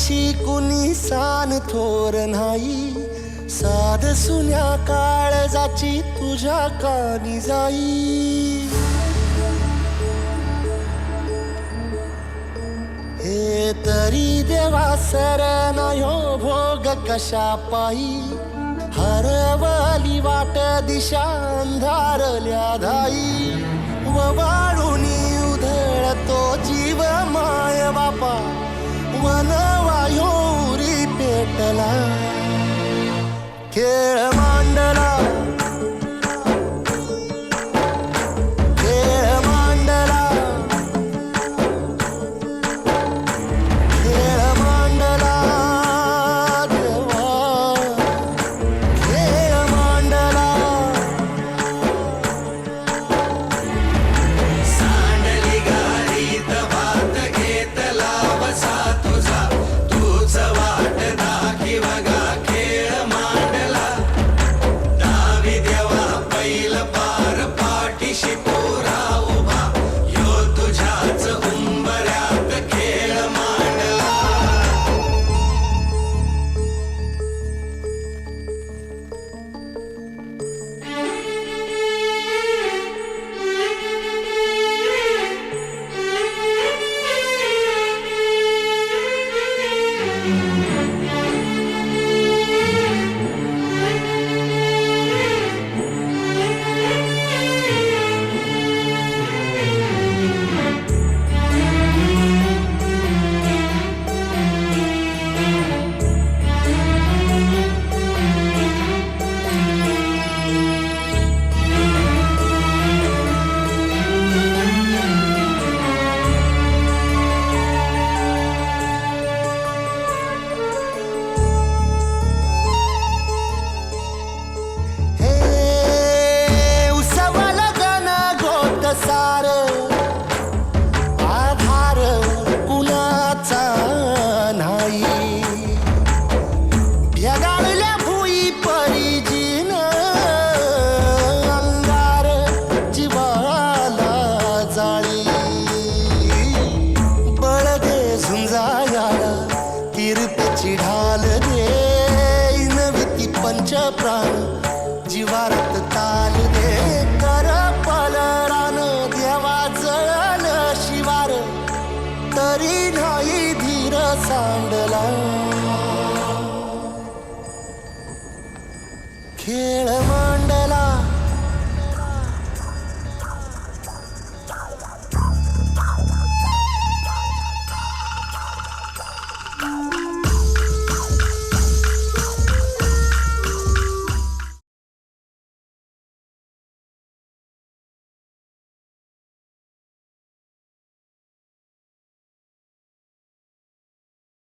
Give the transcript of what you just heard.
तुझ्याशी कुणी सान थोर नाही, साध सुन्या काळजाची तुझ्या कानी जाई. हे तरी देवा सरना ह्यो भोग कशा पायी, हरवली वाट दिशा अंधारल्या धाई. ववाळुनी उधळतो जीव माय बापा, वनवायोरी पेटला खेळ मांडला. आधार कुणाचा नाही, भेगाळल्या भुई परिजीन अंगार जीवाला जाळी. बळ दे झुंजायाला किरपेची ढाल दे, नविती पंच प्राण